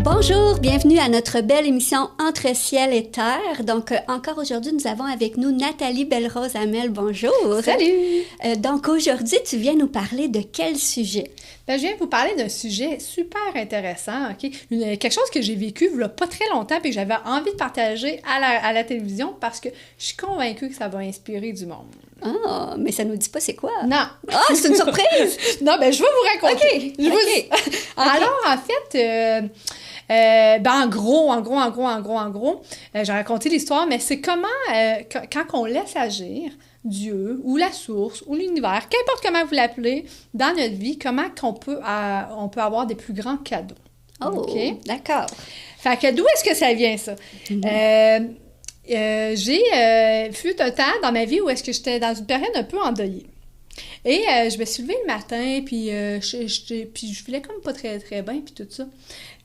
Bonjour, bienvenue à notre belle émission Entre ciel et terre. Donc, encore aujourd'hui, nous avons avec nous Nathalie Belle-Rose-Hamel. Bonjour. Salut! Donc, aujourd'hui, tu viens nous parler de quel sujet? Ben, je viens vous parler d'un sujet super intéressant, OK? Quelque chose que j'ai vécu il y a pas très longtemps et que j'avais envie de partager à la télévision parce que je suis convaincue que ça va inspirer du monde. Ah, mais ça nous dit pas c'est quoi? Non! Ah, c'est une surprise! Non, ben je vais vous raconter. OK. Alors, en fait... en gros, j'ai raconté l'histoire, mais c'est comment, quand on laisse agir Dieu, ou la source, ou l'univers, qu'importe comment vous l'appelez, dans notre vie, comment on peut avoir des plus grands cadeaux. Oh, OK? d'accord. Fait que d'où est-ce que ça vient, ça? Fut un temps dans ma vie où est-ce que j'étais dans une période un peu endeuillée. Et je me suis levée le matin, puis je filais comme pas très, très bien, puis tout ça.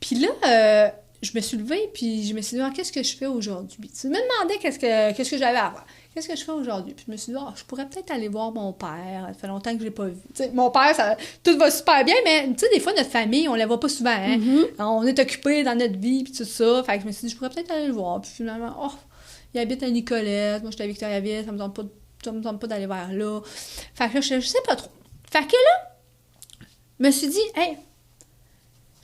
Puis là, je me suis levée, puis je me suis dit, qu'est-ce que je fais aujourd'hui? Tu me demandais qu'est-ce que j'avais à faire. Qu'est-ce que je fais aujourd'hui? Puis je me suis dit, je pourrais peut-être aller voir mon père. Ça fait longtemps que je ne l'ai pas vu. T'sais, mon père, tout va super bien, mais des fois, notre famille, on ne la voit pas souvent. Hein? On est occupés dans notre vie, puis tout ça. Fait que je me suis dit, je pourrais peut-être aller le voir. Puis finalement, il habite à Nicolette. Moi, j'étais à Victoriaville. Ça me tente pas d'aller vers là. Fait que là, je sais pas trop. Fait que là, je me suis dit, hey,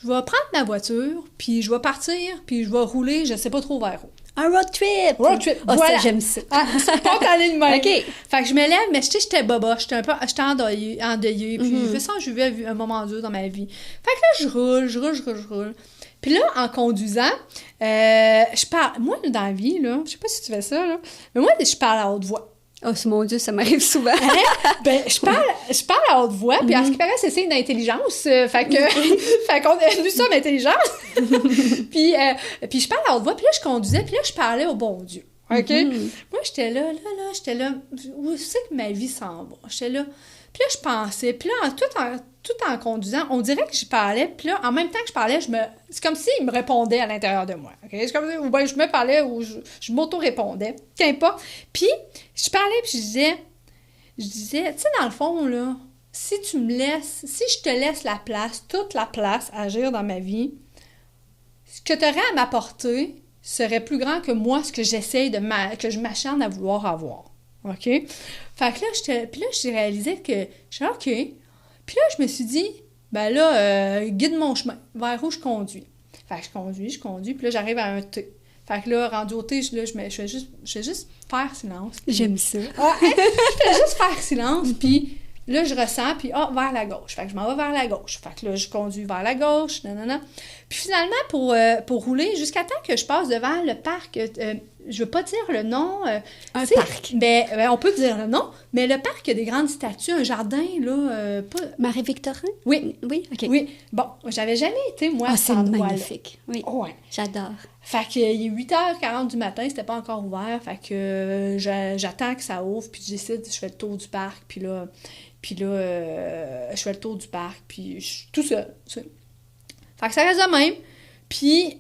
je vais prendre ma voiture, puis je vais partir, puis je vais rouler, je sais pas trop vers où. Un road trip! Road trip, oh, voilà. Ça, j'aime ça. Spontané de même. OK. Fait que je me lève, mais j'étais boba, j'étais endeuillée, puis je sens que je vis un moment dur dans ma vie. Fait que là, je roule. Puis là, en conduisant, je parle... Moi, dans la vie, là, je sais pas si tu fais ça, là, mais moi, je parle à haute voix. Oh, mon Dieu, ça m'arrive souvent. Ben, je parle à haute voix, puis à ce qui paraît, c'est signe d'intelligence. Fait qu'on a vu ça, l'intelligence. puis je parle à haute voix, puis là, je conduisais, puis là, je parlais au bon Dieu. OK? Moi, j'étais là, où c'est que ma vie s'en va? J'étais là. Puis là, je pensais, puis là, tout en conduisant, on dirait que j'y parlais, puis là, en même temps que je parlais, c'est comme s'il me répondait à l'intérieur de moi, OK? C'est comme si, ou bien je me parlais, ou je m'auto-répondais, qu'importe. Puis, je parlais, puis je disais, tu sais, dans le fond, là, si je te laisse toute la place à agir dans ma vie, ce que tu aurais à m'apporter serait plus grand que moi, ce que j'essaye que je m'acharne à vouloir avoir. OK? Fait que là, j'ai réalisé que je suis OK. Puis là, je me suis dit, ben là, guide mon chemin, vers où je conduis. Fait que je conduis, puis là, j'arrive à un T. Fait que là, rendu au T, je fais juste faire silence. Puis... J'aime ça. Je fais juste faire silence, puis là, je ressens, puis vers la gauche. Fait que je m'en vais vers la gauche. Fait que là, je conduis vers la gauche, nanana. Puis finalement, pour rouler, jusqu'à temps que je passe devant le parc, je veux pas dire le nom. Un parc. Ben, on peut dire le nom, mais le parc, il y a des grandes statues, un jardin, là, Marie-Victorin? Oui. Oui, OK. Oui. Bon, j'avais jamais été, moi, à cet endroit-là. C'est magnifique. Oui, ouais. J'adore. Fait qu'il est 8h40 du matin, c'était pas encore ouvert, fait que j'attends que ça ouvre, puis je décide, je fais le tour du parc, puis là, je fais le tour du parc, puis je suis tout seul. Fait que ça reste de même. Puis,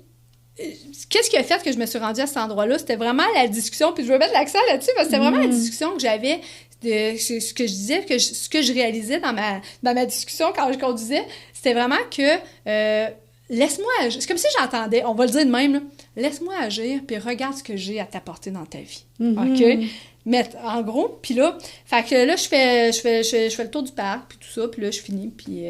qu'est-ce qui a fait que je me suis rendue à cet endroit-là? C'était vraiment la discussion, puis je veux mettre l'accent là-dessus, parce que c'était vraiment la discussion que j'avais, ce que je disais, ce que je réalisais dans ma discussion quand je conduisais, c'était vraiment que laisse-moi agir. C'est comme si j'entendais, on va le dire de même, là, laisse-moi agir, puis regarde ce que j'ai à t'apporter dans ta vie. OK? Mais en gros, puis là, fait que là, je fais le tour du parc, puis tout ça, puis là, je finis, puis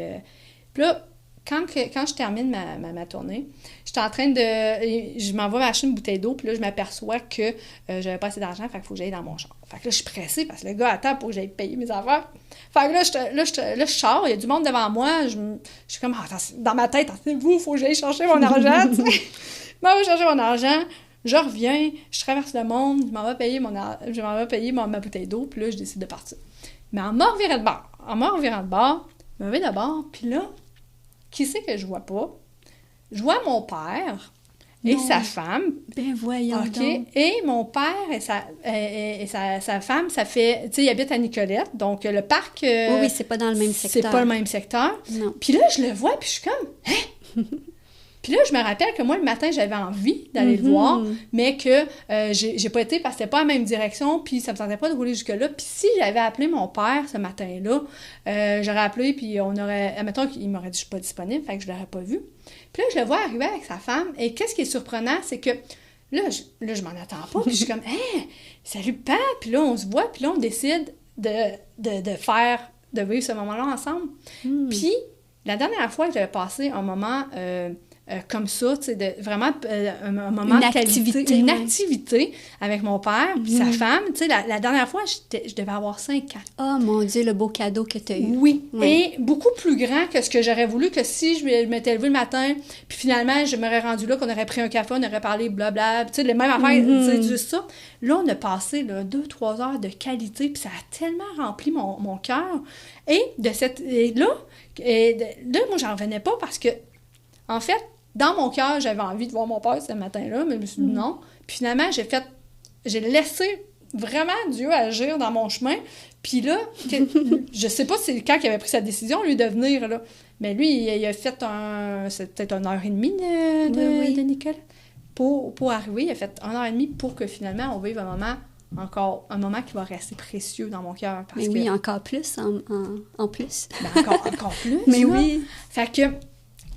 là, quand je termine ma tournée, j'étais en train je m'en vais m'acheter une bouteille d'eau, puis là, je m'aperçois que j'avais pas assez d'argent, fait qu'il faut que j'aille dans mon char. Fait que là, je suis pressée, parce que le gars attend pour que j'aille payer mes affaires. Fait que là, je sors, il y a du monde devant moi, je suis comme, dans ma tête, attendez-vous, il faut que j'aille chercher mon argent, tu sais. Je m'en vais chercher mon argent, je reviens, je traverse le monde, je m'en vais payer ma bouteille d'eau, puis là, je décide de partir. Mais en me revirant de bord, je me vais de bord, puis là, qui c'est que je vois pas? Je vois mon père et sa femme. Ben voyons donc. Et mon père et sa femme, ça fait... Tu sais, ils habitent à Nicolette, donc le parc... oui, c'est pas dans le même secteur. C'est pas le même secteur. Non. Puis là, je le vois, puis je suis comme... Hein? Puis là, je me rappelle que moi, le matin, j'avais envie d'aller le voir, mais que j'ai pas été parce que c'était pas la même direction, puis ça me tentait pas de rouler jusque-là. Puis si j'avais appelé mon père ce matin-là, j'aurais appelé, puis on aurait... Admettons qu'il m'aurait dit « je suis pas disponible », fait que je l'aurais pas vu. Puis là, je le vois arriver avec sa femme, et qu'est-ce qui est surprenant, c'est que là, je m'en attends pas, puis je suis comme « Hey, salut papa! » Puis là, on se voit, puis là, on décide de vivre ce moment-là ensemble. Puis, la dernière fois que j'avais passé un moment comme ça, tu sais, vraiment un moment de qualité, une activité avec mon père puis sa femme, tu sais, la dernière fois, je devais avoir 5 ans. Oh mon Dieu, le beau cadeau que tu as eu. Oui, et beaucoup plus grand que ce que j'aurais voulu, que si je m'étais levée le matin, puis finalement, je m'aurais rendu là, qu'on aurait pris un café, on aurait parlé blabla, tu sais, les mêmes affaires, tu sais, juste ça. Là, on a passé 2-3 heures de qualité, puis ça a tellement rempli mon cœur. Et là, moi, j'en revenais pas parce que, en fait, dans mon cœur, j'avais envie de voir mon père ce matin-là, mais je me suis dit non. Puis finalement, j'ai laissé vraiment Dieu agir dans mon chemin. Puis là, je sais pas si c'est quand il avait pris sa décision, lui, de venir, là. Mais lui, il a fait c'est peut-être 1h30 de Nicole. Pour arriver, il a fait 1h30 pour que finalement, on vive un moment qui va rester précieux dans mon cœur. Mais oui, encore plus, en plus. Ben encore plus. Mais oui. Fait que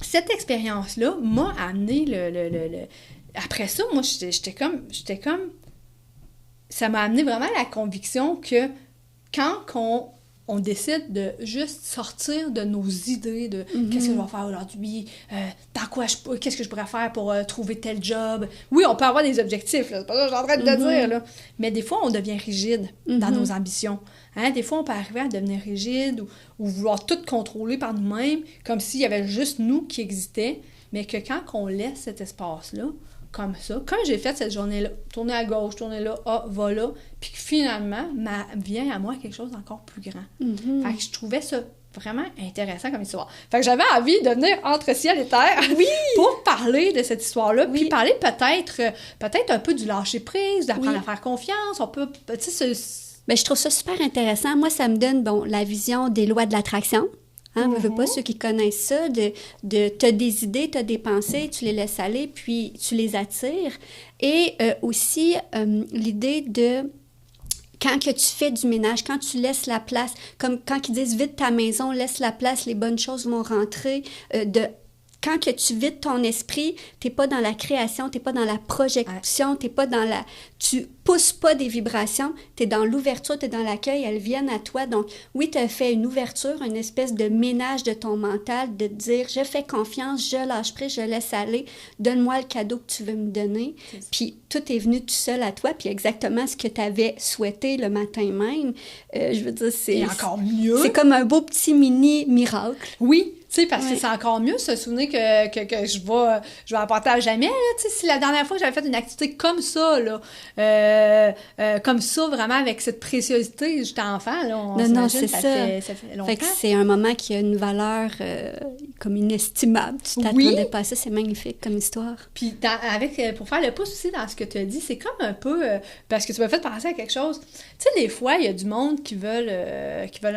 cette expérience-là m'a amené Après ça, moi, j'étais comme... Ça m'a amené vraiment à la conviction que quand on décide de juste sortir de nos idées de qu'est-ce que je vais faire aujourd'hui, qu'est-ce que je pourrais faire pour trouver tel job. Oui, on peut avoir des objectifs, là, c'est pas ça que je suis en train de te dire, là. Mais des fois, on devient rigide dans nos ambitions. Hein? Des fois, on peut arriver à devenir rigide ou vouloir tout contrôler par nous-mêmes, comme s'il y avait juste nous qui existait, mais que quand on laisse cet espace-là, comme ça, comme j'ai fait cette journée-là, tourner à gauche, tourner là, va là, puis que finalement, vient à moi quelque chose d'encore plus grand. Fait que je trouvais ça vraiment intéressant comme histoire. Fait que j'avais envie de venir entre ciel et terre pour parler de cette histoire-là, puis parler peut-être un peu du lâcher-prise, d'apprendre à faire confiance, on peut, tu sais, ben, je trouve ça super intéressant. Moi, ça me donne, la vision des lois de l'attraction. Hein, veux pas, ceux qui connaissent ça, t'as des idées, t'as des pensées, tu les laisses aller, puis tu les attires. Et aussi, l'idée de quand que tu fais du ménage, quand tu laisses la place, comme quand ils disent « vide ta maison, laisse la place, les bonnes choses vont rentrer », quand que tu vides ton esprit, t'es pas dans la création, t'es pas dans la projection, t'es pas dans tu pousses pas des vibrations, t'es dans l'ouverture, t'es dans l'accueil, elles viennent à toi. Donc, oui, t'as fait une ouverture, une espèce de ménage de ton mental, de te dire, je fais confiance, je lâche prise, je laisse aller, donne-moi le cadeau que tu veux me donner. Puis, tout est venu tout seul à toi, puis exactement ce que t'avais souhaité le matin même. Je veux dire, c'est... Et encore mieux! C'est comme un beau petit mini-miracle. Oui! Tu sais, parce que c'est encore mieux se souvenir que je vais apporter à jamais, là, tu sais, si la dernière fois que j'avais fait une activité comme ça, là, comme ça, vraiment, avec cette préciosité, j'étais enfant, là, non, c'est ça. Ça fait longtemps. Fait que c'est un moment qui a une valeur comme inestimable. Tu t'attendais pas à ça, c'est magnifique comme histoire. Puis, pour faire le pouce aussi dans ce que tu as dit, c'est comme un peu, parce que tu m'as fait penser à quelque chose, tu sais, des fois, il y a du monde qui veulent,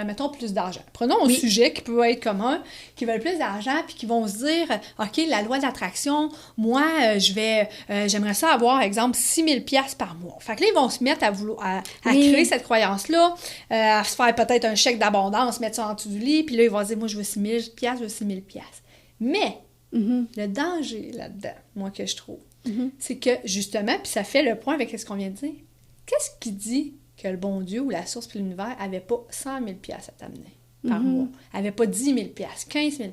mettons, plus d'argent. Prenons un sujet qui peut être commun, qui veulent plus d'argent, puis qui vont se dire, OK, la loi d'attraction, moi, j'aimerais ça avoir, exemple, 6 000 $ par mois. Fait que là, ils vont se mettre à créer cette croyance-là, à se faire peut-être un chèque d'abondance, mettre ça en dessous du lit, puis là, ils vont se dire, moi, je veux 6 000 $, je veux 6 000 $. Mais, le danger là-dedans, moi, que je trouve, c'est que, justement, puis ça fait le point avec ce qu'on vient de dire, qu'est-ce qui dit que le bon Dieu ou la source puis l'univers n'avait pas 100 000 $ à t'amener par mois, n'avait pas 10 000 $, 15 000 $.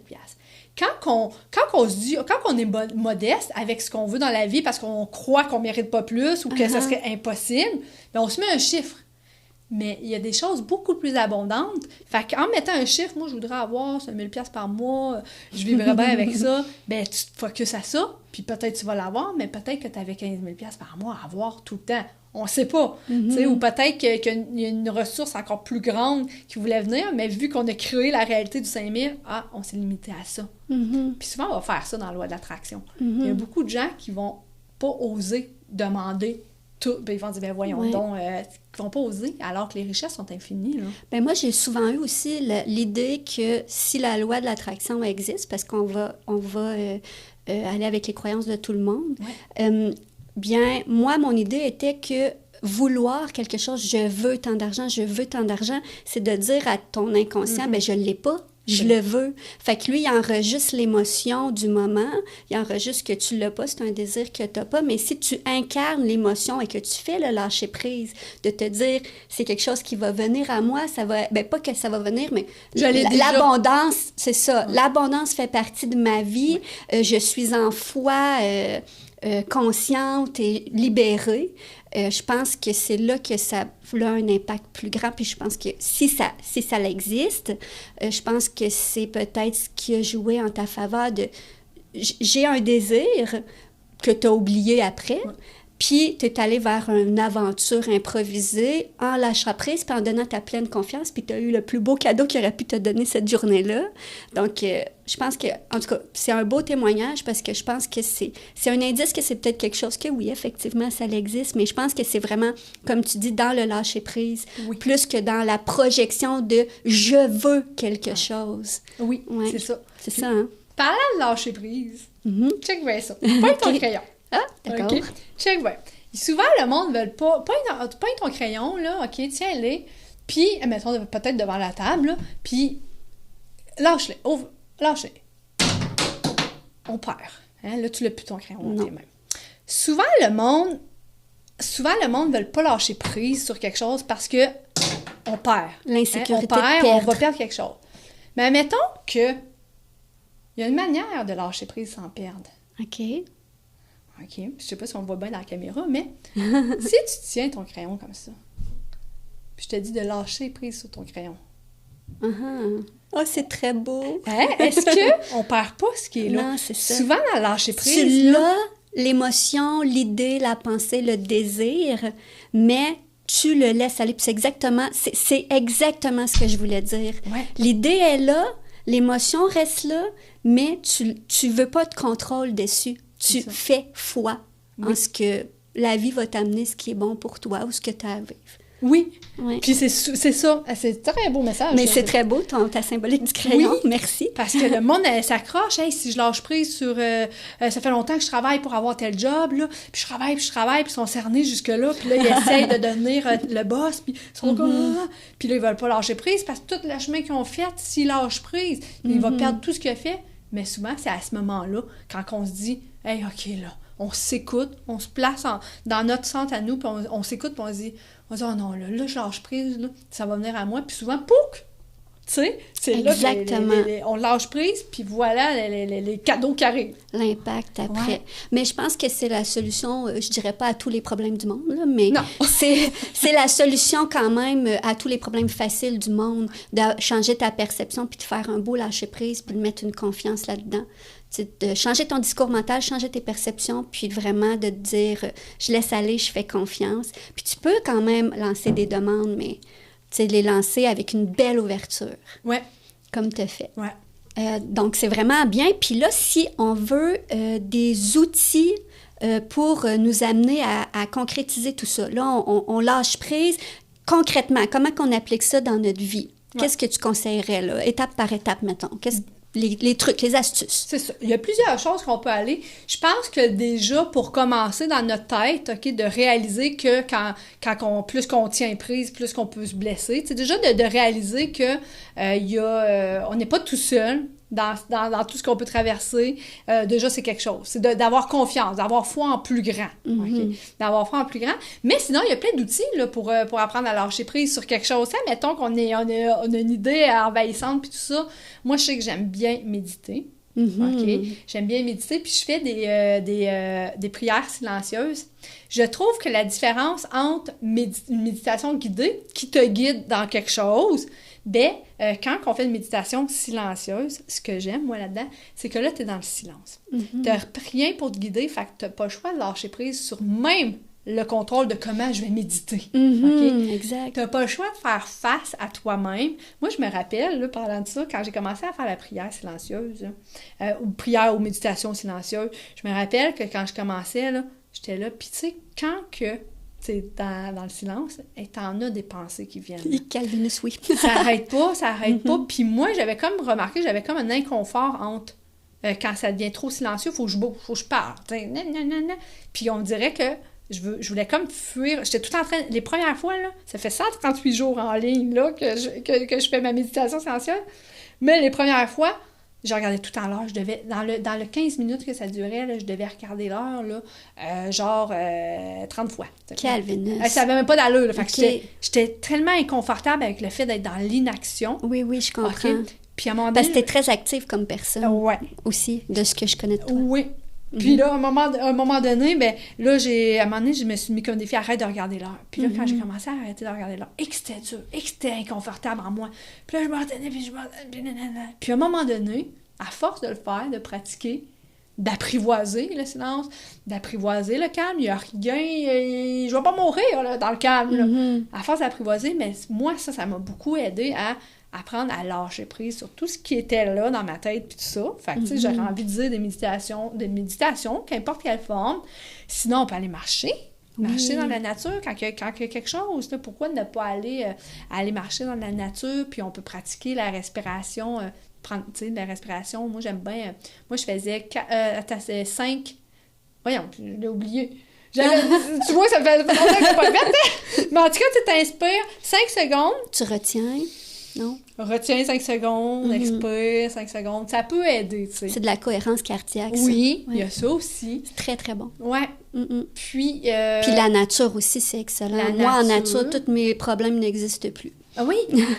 Quand on se dit, quand on est modeste avec ce qu'on veut dans la vie parce qu'on croit qu'on mérite pas plus ou que ça serait impossible, bien, on se met un chiffre. Mais il y a des choses beaucoup plus abondantes. Fait qu'en mettant un chiffre, moi, je voudrais avoir 5 000 $ par mois, je vivrais bien avec ça. Ben, tu te focuses à ça, puis peut-être tu vas l'avoir, mais peut-être que tu avais 15 000 $ par mois à avoir tout le temps. On sait pas. Ou peut-être qu'il y a une ressource encore plus grande qui voulait venir, mais vu qu'on a créé la réalité du 5 000, on s'est limité à ça. Puis souvent, on va faire ça dans la loi de l'attraction. Il y a beaucoup de gens qui vont pas oser demander Ben, ils vont dire, ben voyons donc, ils vont pas oser, alors que les richesses sont infinies, là. Ben moi, j'ai souvent eu aussi l'idée que si la loi de l'attraction existe, parce qu'on va aller avec les croyances de tout le monde, bien, moi, mon idée était que vouloir quelque chose, je veux tant d'argent, c'est de dire à ton inconscient, ben je l'ai pas. Je le veux. Fait que lui, il enregistre l'émotion du moment, il enregistre que tu l'as pas, c'est un désir que tu n'as pas, mais si tu incarnes l'émotion et que tu fais le lâcher-prise, de te dire, c'est quelque chose qui va venir à moi, ça va, ben pas que ça va venir, mais l'abondance, c'est ça, l'abondance fait partie de ma vie, je suis en foi consciente et libérée. Je pense que c'est là que ça a un impact plus grand. Puis je pense que si ça existe, je pense que c'est peut-être ce qui a joué en ta faveur de... J'ai un désir que tu as oublié après, puis tu es allé vers une aventure improvisée en lâchant prise, puis en donnant ta pleine confiance, puis tu as eu le plus beau cadeau qu'il aurait pu te donner cette journée-là. Donc, je pense que, en tout cas, c'est un beau témoignage parce que je pense que c'est un indice que c'est peut-être quelque chose que, oui, effectivement, ça existe, mais je pense que c'est vraiment, comme tu dis, dans le lâcher-prise, plus que dans la projection de « je veux quelque chose ». Oui, c'est ça. C'est ça, hein? Parlant de lâcher-prise, check bien ça. Pas ton crayon. Ah, d'accord. OK? Check bien. Souvent, le monde ne veut pas ton crayon, là, OK, tiens-les, puis, mettons, peut-être devant la table, là, puis lâche-les, lâche-les. On perd. Hein? Là, tu l'as plus ton crayon dans tes mains. Souvent, le monde ne veut pas lâcher prise sur quelque chose parce que on perd. L'insécurité on va perdre quelque chose. Mais mettons que il y a une manière de lâcher prise sans perdre. OK. Je sais pas si on voit bien dans la caméra, mais si tu tiens ton crayon comme ça, puis je te dis de lâcher prise sur ton crayon. Oh, c'est très beau. Est-ce qu'on perd pas ce qui est là? Non, c'est ça. Souvent, dans le lâcher prise... Tu l'as, l'émotion, l'idée, la pensée, le désir, mais tu le laisses aller. Puis c'est exactement ce que je voulais dire. Ouais. L'idée est là, l'émotion reste là, mais tu veux pas de contrôle dessus. Tu fais foi en ce que la vie va t'amener, ce qui est bon pour toi ou ce que tu as à vivre. Oui. Puis c'est ça. C'est un très beau message. Mais c'est très beau, ta symbolique du crayon. Merci. Parce que le monde s'accroche. Hey, si je lâche prise sur... ça fait longtemps que je travaille pour avoir tel job, là. Puis je travaille, puis ils sont cernés jusque-là. Puis là, ils essayent de devenir le boss. Puis ils sont comme... Puis là, ils veulent pas lâcher prise parce que tout le chemin qu'ils ont fait, s'ils lâchent prise, il va perdre tout ce qu'il a fait. Mais souvent, c'est à ce moment-là, quand on se dit... Hey, OK, là, on s'écoute, on se place dans notre centre à nous, puis on s'écoute, puis on se dit, oh non, là, je lâche prise, là, ça va venir à moi, puis souvent, pouc! Tu sais, c'est là que on lâche prise, puis voilà les cadeaux qui arrivent. L'impact après. Ouais. Mais je pense que c'est la solution, je dirais pas à tous les problèmes du monde, là, mais c'est la solution quand même à tous les problèmes faciles du monde, de changer ta perception, puis de faire un beau lâcher prise, puis de mettre une confiance là-dedans. De changer ton discours mental, changer tes perceptions, puis vraiment de te dire je laisse aller, je fais confiance. Puis tu peux quand même lancer des demandes, mais les lancer avec une belle ouverture. Ouais. Comme tu as fait. Ouais. Donc, c'est vraiment bien. Puis là, si on veut des outils pour nous amener à concrétiser tout ça, là, on lâche prise. Concrètement, comment qu'on applique ça dans notre vie? Qu'est-ce que tu conseillerais, là, étape par étape, mettons? Les trucs, les astuces. C'est ça. Il y a plusieurs choses qu'on peut aller. Je pense que déjà, pour commencer dans notre tête, OK, de réaliser que plus qu'on tient prise, plus qu'on peut se blesser. C'est déjà de réaliser que on n'est pas tout seul dans tout ce qu'on peut traverser. Déjà, c'est quelque chose. C'est d'avoir confiance, d'avoir foi en plus grand. Okay? D'avoir foi en plus grand. Mais sinon, il y a plein d'outils là, pour apprendre à lâcher prise sur quelque chose. Mettons qu'on a une idée envahissante puis tout ça. Moi, je sais que j'aime bien méditer. Okay? J'aime bien méditer, puis je fais des prières silencieuses. Je trouve que la différence entre une méditation guidée, qui te guide dans quelque chose, quand on fait une méditation silencieuse, ce que j'aime, moi, là-dedans, c'est que là, tu es dans le silence. Tu n'as rien pour te guider, fait que tu n'as pas le choix de lâcher prise sur même le contrôle de comment je vais méditer. Okay? Exact. Tu n'as pas le choix de faire face à toi-même. Moi, je me rappelle, là, parlant de ça, quand j'ai commencé à faire la prière silencieuse, ou prière ou méditation silencieuse, je me rappelle que quand je commençais, là, j'étais là, puis tu sais, quand que dans le silence, et t'en as des pensées qui viennent. Calvinus, oui. Ça arrête pas. Puis moi, j'avais comme remarqué, j'avais comme un inconfort entre quand ça devient trop silencieux, faut que je bouge, faut que je parle. Puis on dirait que je voulais comme fuir. J'étais tout en train... Les premières fois, là, ça fait 138 jours en ligne là, que je fais ma méditation silencieuse. Mais les premières fois, je regardais tout le temps l'heure. Je devais, dans le 15 minutes que ça durait, là, je devais regarder l'heure, là, 30 fois. Calvinus. Ça n'avait même pas d'allure. Là, fait que j'étais tellement inconfortable avec le fait d'être dans l'inaction. Oui, je comprends. Okay. Puis à un moment donné... Parce que t'es très active comme personne. Ouais. Aussi, de ce que je connais de toi. Oui. Puis là, à un moment donné, ben là, à un moment donné, je me suis mis comme défi, arrête de regarder l'heure. Puis là, quand j'ai commencé à arrêter de regarder l'heure, et que c'était dur, et que c'était inconfortable en moi. Puis là, je me retenais, puis à un moment donné, à force de le faire, de pratiquer, d'apprivoiser le silence, d'apprivoiser le calme, il n'y a rien, je vais pas mourir là, dans le calme. Là. À force d'apprivoiser, mais moi, ça m'a beaucoup aidé à apprendre à lâcher prise sur tout ce qui était là dans ma tête puis tout ça. Fait que, tu sais, j'aurais envie de dire des méditations, qu'importe quelle forme. Sinon, on peut aller marcher dans la nature quand il y a quelque chose. Là, pourquoi ne pas aller marcher dans la nature, puis on peut pratiquer la respiration, prendre, tu sais, la respiration. Moi, j'aime bien... moi, je faisais 5... Voyons, je l'ai oublié. Tu vois, ça fait longtemps que c'est pas fait. Mais en tout cas, tu t'inspires 5 secondes. Tu retiens. Non? Retiens 5 secondes, expire 5 secondes. Ça peut aider, tu sais. C'est de la cohérence cardiaque, ça. Oui, il y a ça aussi. C'est très, très bon. Ouais. Puis la nature aussi, c'est excellent. Moi, en nature, tous mes problèmes n'existent plus. Ah oui,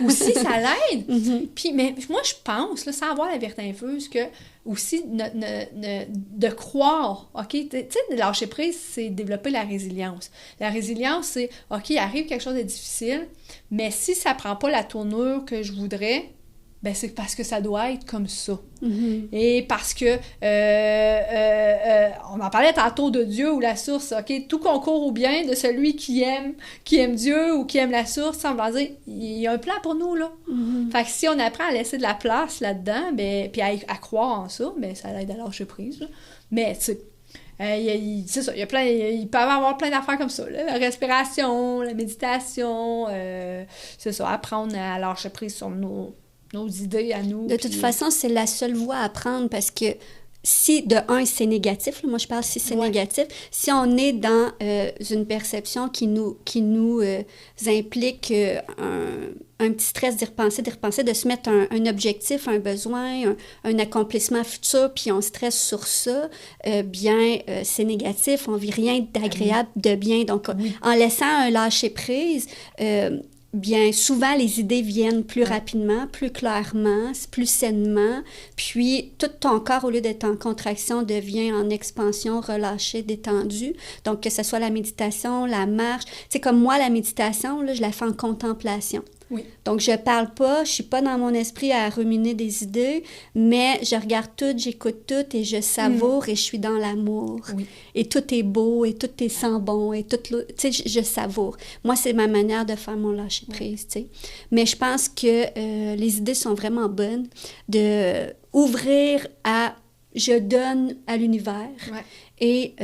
aussi, ça l'aide. Puis, mais moi, je pense, là, sans avoir la vérité infuse, que aussi, de croire, OK? Tu sais, de lâcher prise, c'est développer la résilience. La résilience, c'est, OK, il arrive quelque chose de difficile, mais si ça prend pas la tournure que je voudrais, ben c'est parce que ça doit être comme ça. Et parce que, on en parlait tantôt de Dieu ou la source, OK? Tout concourt au bien de celui qui aime Dieu ou qui aime la source, ça veut dire, il y a un plan pour nous, là. Fait que si on apprend à laisser de la place là-dedans, ben, puis à croire en ça, ben ça aide à lâcher prise, là. Mais, tu sais, c'est ça, il peut y avoir plein d'affaires comme ça, là. La respiration, la méditation, c'est ça, apprendre à lâcher prise sur nos idées à nous. De toute façon, c'est la seule voie à prendre parce que si, de un, c'est négatif, là, moi je parle si c'est négatif, si on est dans une perception qui nous implique un petit stress d'y repenser, de se mettre un objectif, un besoin, un accomplissement futur, puis on stresse sur ça, c'est négatif, on vit rien d'agréable, de bien. Donc, en laissant un lâcher-prise, bien, souvent, les idées viennent plus rapidement, plus clairement, plus sainement, puis tout ton corps, au lieu d'être en contraction, devient en expansion, relâché, détendu. Donc, que ce soit la méditation, la marche. C'est comme moi, la méditation, là, je la fais en contemplation. Oui. Donc, je parle pas, je suis pas dans mon esprit à ruminer des idées, mais je regarde tout, j'écoute tout et je savoure et je suis dans l'amour. Oui. Et tout est beau et tout est sent bon et tout, tu sais, je savoure. Moi, c'est ma manière de faire mon lâcher-prise, tu sais. Mais je pense que les idées sont vraiment bonnes de ouvrir à je donne à l'univers. Ouais. Et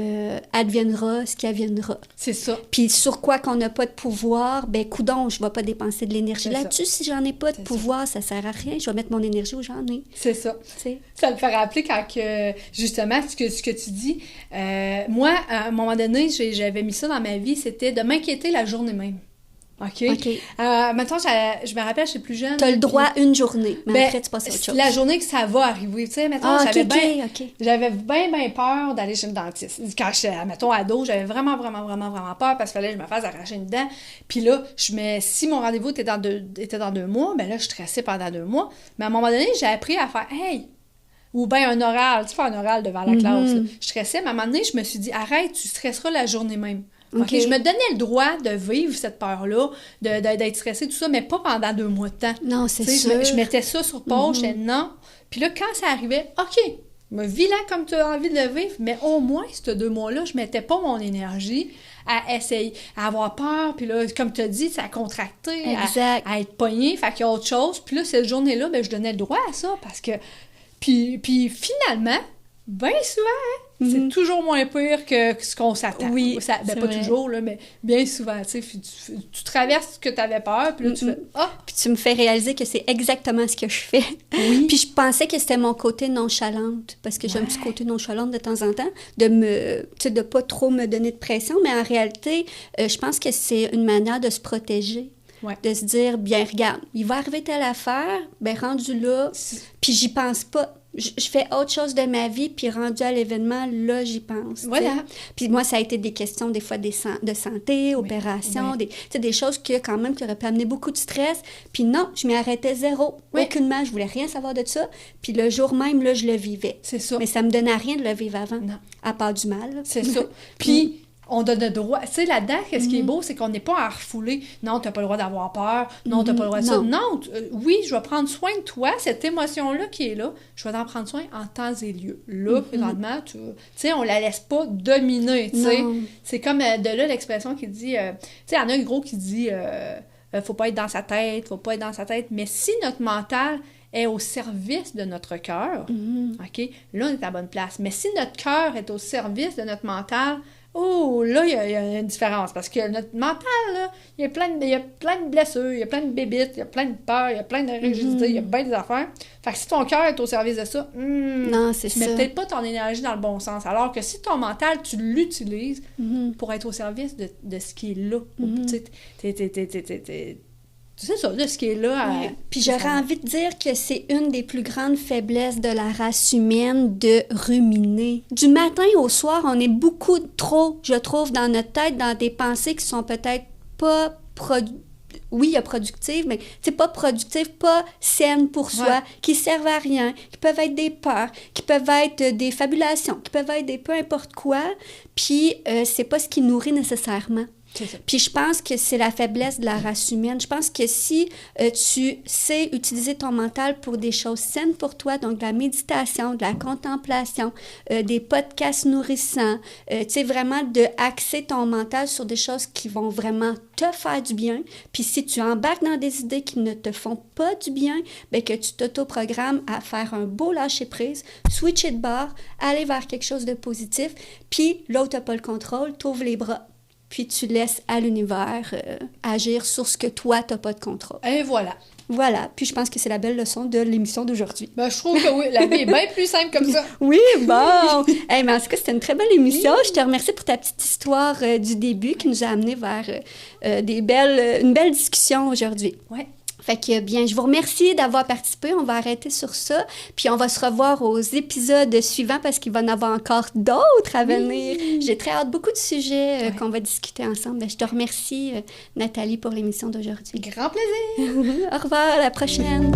adviendra ce qui adviendra. C'est ça. Puis sur quoi qu'on n'a pas de pouvoir, ben coudonc, je ne vais pas dépenser de l'énergie là-dessus. Si j'en ai pas de pouvoir, ça ne sert à rien. Je vais mettre mon énergie où j'en ai. C'est ça. T'sais. Ça me fait rappeler quand que, justement, ce que tu dis, moi, à un moment donné, j'avais mis ça dans ma vie, c'était de m'inquiéter la journée même. OK? Maintenant, je me rappelle, j'étais plus jeune. Tu as le droit une journée, mais après, tu passes à autre chose. La journée que ça va arriver. Tu sais, mettons, j'avais bien peur d'aller chez le dentiste. Quand j'étais, mettons, ado, j'avais vraiment peur parce qu'il fallait que je me fasse arracher une dent. Puis là, si mon rendez-vous était dans 2 mois, ben là, je stressais pendant 2 mois. Mais à un moment donné, j'ai appris à faire « Hey! » Ou bien un oral. Tu fais un oral devant la classe. Là. Je stressais, mais à un moment donné, je me suis dit « Arrête, tu stresseras la journée même. » Okay. Je me donnais le droit de vivre cette peur-là, d'être stressée, tout ça, mais pas pendant 2 mois de temps. Non, c'est sûr. Je mettais ça sur pause, je disais non. Puis là, quand ça arrivait, OK, vis-la comme tu as envie de le vivre, mais au moins, ces 2 mois-là, je mettais pas mon énergie à essayer, à avoir peur, puis là, comme tu as dit, à contracter, à être pognée, fait qu'il y a autre chose. Puis là, cette journée-là, ben, je donnais le droit à ça, parce que... Puis finalement, Bien souvent, c'est toujours moins pire que ce qu'on s'attend. Oui, pas vrai. toujours, là, mais bien souvent, tu sais, tu traverses ce que tu avais peur, puis là, tu fais « Ah! » Puis tu me fais réaliser que c'est exactement ce que je fais. Oui. Puis je pensais que c'était mon côté nonchalante, parce que j'ai un petit côté nonchalante de temps en temps, de pas trop me donner de pression, mais en réalité, je pense que c'est une manière de se protéger. Ouais. De se dire, bien, regarde, il va arriver telle affaire, ben rendu là, puis j'y pense pas. Je fais autre chose de ma vie, puis rendu à l'événement, là, j'y pense. Voilà. T'sais. Puis moi, ça a été des questions, des fois, de santé, opérations, des choses qui, quand même, qui auraient pu amener beaucoup de stress. Puis non, je m'y arrêtais zéro. Oui. Aucunement, je voulais rien savoir de ça. Puis le jour même, là, je le vivais. C'est ça. Mais ça me donnait rien de le vivre avant. Non. À part du mal. Là. C'est ça. Puis, on donne le droit. Tu sais, là-dedans, ce qui est beau, c'est qu'on n'est pas à refouler. Non, t'as pas le droit d'avoir peur. Non, t'as pas le droit de ça. Non, oui, je vais prendre soin de toi. Cette émotion-là qui est là, je vais t'en prendre soin en temps et lieu. Là, présentement, tu sais, on la laisse pas dominer, tu sais. C'est comme de là l'expression qui dit... tu sais, il y en a un gros qui dit faut pas être dans sa tête, faut pas être dans sa tête. Mais si notre mental est au service de notre cœur, OK, là, on est à la bonne place. Mais si notre cœur est au service de notre mental... Oh, là, il y a une différence. Parce que notre mental, là, il y a plein de blessures, il y a plein de bébites, il y a plein de peurs, il y a plein de rigidités, il y a plein des affaires. Fait que si ton cœur est au service de ça, non, c'est tu mets peut-être pas ton énergie dans le bon sens. Alors que si ton mental, tu l'utilises pour être au service de ce qui est là. C'est ça, de ce qui est là. Puis j'aurais envie de dire que c'est une des plus grandes faiblesses de la race humaine de ruminer. Du matin au soir, on est beaucoup trop, je trouve, dans notre tête, dans des pensées qui sont peut-être pas oui, il y a productives, mais c'est pas productives, pas saines pour soi, qui servent à rien, qui peuvent être des peurs, qui peuvent être des fabulations, qui peuvent être des peu importe quoi, puis c'est pas ce qui nourrit nécessairement. Puis je pense que c'est la faiblesse de la race humaine. Je pense que si tu sais utiliser ton mental pour des choses saines pour toi, donc de la méditation, de la contemplation, des podcasts nourrissants, tu sais, vraiment de axer ton mental sur des choses qui vont vraiment te faire du bien. Puis si tu embarques dans des idées qui ne te font pas du bien, bien que tu t'auto-programmes à faire un beau lâcher-prise, switcher de bord, aller vers quelque chose de positif, puis l'autre n'a pas le contrôle, t'ouvres les bras. Puis tu laisses à l'univers agir sur ce que toi, tu n'as pas de contrôle. Et voilà. Voilà. Puis je pense que c'est la belle leçon de l'émission d'aujourd'hui. Ben, je trouve que oui, la vie est bien plus simple comme ça. Oui, bon. Hey, mais en tout cas, c'était une très belle émission. Oui. Je te remercie pour ta petite histoire du début qui nous a amené vers une belle discussion aujourd'hui. Oui. Fait que bien, je vous remercie d'avoir participé. On va arrêter sur ça. Puis on va se revoir aux épisodes suivants parce qu'il va y en avoir encore d'autres à venir. Oui. J'ai très hâte, beaucoup de sujets qu'on va discuter ensemble. Ben, je te remercie, Nathalie, pour l'émission d'aujourd'hui. Grand plaisir! Au revoir, à la prochaine!